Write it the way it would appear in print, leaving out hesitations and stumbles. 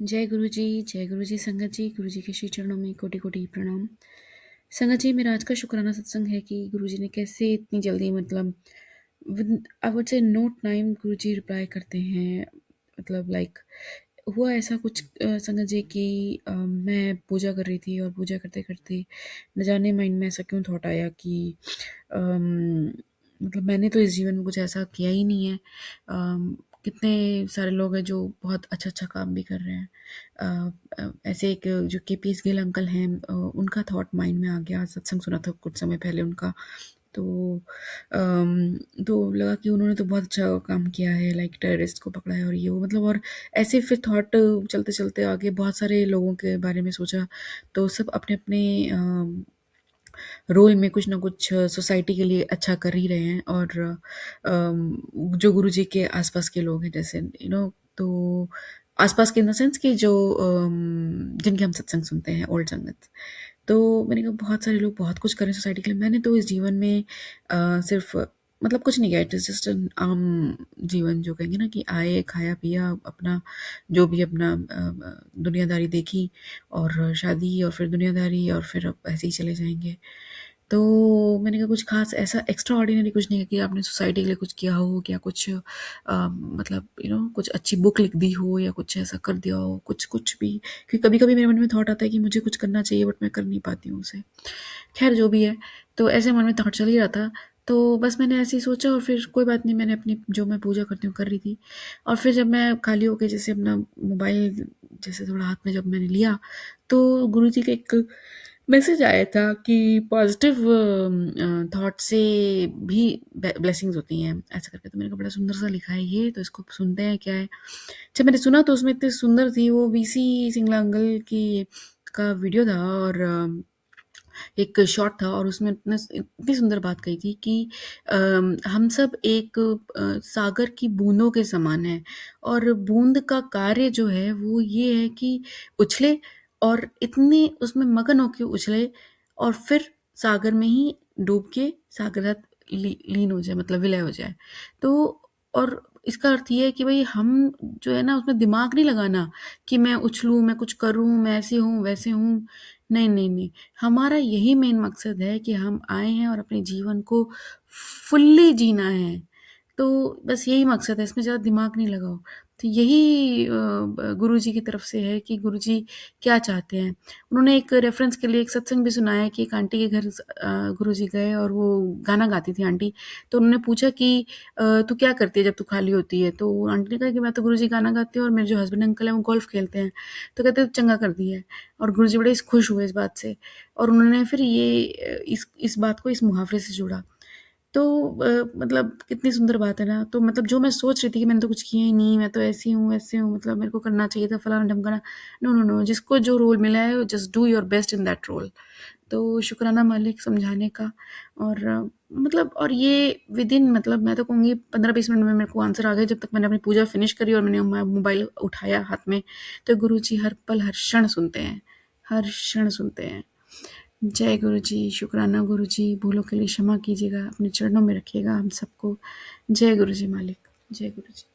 जय गुरु जी संगत जी। गुरु जी के श्री चरणों में कोटि कोटि प्रणाम। संगत जी, मेरा आज का शुक्राना सत्संग है कि गुरु जी ने कैसे इतनी जल्दी, मतलब with I would say no time, गुरु जी रिप्लाई करते हैं। मतलब लाइक हुआ ऐसा कुछ संगत जी कि मैं पूजा कर रही थी और पूजा करते करते न जाने माइंड में ऐसा क्यों थॉट आया कि अम, मतलब मैंने तो इस जीवन में कुछ ऐसा किया ही नहीं है। कितने सारे लोग हैं जो बहुत अच्छा अच्छा काम भी कर रहे हैं। ऐसे एक जो केपीएस गिल अंकल हैं, उनका थॉट माइंड में आ गया। सत्संग सुना था कुछ समय पहले उनका। तो तो लगा कि उन्होंने तो बहुत अच्छा काम किया है, लाइक टेररिस्ट को पकड़ा है और ये वो, मतलब। और ऐसे फिर थॉट चलते चलते आगे बहुत सारे लोगों के बारे में सोचा। तो सब अपने अपने रोल में कुछ ना कुछ सोसाइटी के लिए अच्छा कर ही रहे हैं। और जो गुरुजी के आसपास के लोग हैं, जैसे तो आसपास के इन द सेंस कि जो जिनके हम सत्संग सुनते हैं, ओल्ड संगत। तो मैंने कहा बहुत सारे लोग बहुत कुछ करें सोसाइटी के लिए। मैंने तो इस जीवन में सिर्फ मतलब कुछ नहीं किया। इट इज़ जस्ट एन आम जीवन, जो कहेंगे ना कि आए, खाया पिया, अपना जो भी अपना दुनियादारी देखी, और शादी, और फिर दुनियादारी, और फिर अब ऐसे ही चले जाएंगे। तो मैंने कहा कुछ खास ऐसा एक्स्ट्रा ऑर्डिनरी कुछ नहीं है कि आपने सोसाइटी के लिए कुछ किया हो, या कुछ मतलब कुछ अच्छी बुक लिख दी हो, या कुछ ऐसा कर दिया हो, कुछ कुछ भी। क्योंकि कभी कभी मेरे मन में थॉट आता है कि मुझे कुछ करना चाहिए, बट मैं कर नहीं पाती हूँ उसे। खैर जो भी है, तो ऐसे मन में थॉट चल ही रहा था। तो बस मैंने ऐसे ही सोचा, और फिर कोई बात नहीं, मैंने अपनी जो मैं पूजा करती हूँ कर रही थी। और फिर जब मैं खाली होके जैसे अपना मोबाइल जैसे थोड़ा हाथ में जब मैंने लिया, तो गुरुजी का एक मैसेज आया था कि पॉजिटिव थॉट से भी ब्लेसिंग्स होती हैं, ऐसा करके। तो मैंने कहा बड़ा सुंदर सा लिखा है ये, तो इसको सुनते हैं क्या है। जब मैंने सुना तो उसमें इतनी सुंदर थी, वो वीसी सिंगला अंकल की का वीडियो था, और एक शॉट था, और उसमें इतनी सुंदर बात कही थी कि हम सब एक सागर की बूंदों के समान हैं, और बूंद का कार्य जो है वो ये है कि उछले, और इतने उसमें मगन होके उछले, और फिर सागर में ही डूब के सागर साथ लीन हो जाए, मतलब विलय हो जाए। तो और इसका अर्थ ये है कि भाई हम जो है ना, उसमें दिमाग नहीं लगाना कि मैं उछलूं, मैं कुछ करूं, मैं ऐसे हूं वैसे हूं। नहीं नहीं नहीं, हमारा यही मेन मकसद है कि हम आए हैं और अपने जीवन को फुल्ली जीना है। तो बस यही मकसद है, इसमें ज़्यादा दिमाग नहीं लगाओ। तो यही गुरुजी की तरफ से है कि गुरुजी क्या चाहते हैं। उन्होंने एक रेफरेंस के लिए एक सत्संग भी सुनाया कि एक आंटी के घर गुरुजी गए, और वो गाना गाती थी आंटी। तो उन्होंने पूछा कि तू क्या करती है जब तू खाली होती है? तो आंटी ने कहा कि मैं तो गुरुजी गाना गाती हूँ, और मेरे जो हस्बैंड अंकल हैं वो गोल्फ खेलते हैं। तो कहते चंगा कर दिया है। और गुरुजी बड़े खुश हुए इस बात से, और उन्होंने फिर ये इस बात को इस मुहावरे से जोड़ा। तो मतलब कितनी सुंदर बात है ना। तो मतलब जो मैं सोच रही थी कि मैंने तो कुछ किया ही नहीं, मैं तो ऐसी हूँ वैसे हूँ, मतलब मेरे को करना चाहिए था फलाना ढमकाना। नो नो नो, जिसको जो रोल मिला है just do your best in that role. तो शुक्राना मालिक समझाने का। और मतलब और ये विद इन, मतलब मैं तो कहूँगी 15-20 मिनट में मेरे को आंसर आ गया, जब तक मैंने अपनी पूजा फिनिश करी और मैंने मोबाइल उठाया हाथ में। तो गुरु जी हर पल हर क्षण सुनते हैं, हर क्षण सुनते हैं। जय गुरु जी, शुक्राना गुरु जी, भूलों के लिए क्षमा कीजिएगा, अपने चरणों में रखिएगा हम सबको। जय गुरु जी मालिक, जय गुरु जी।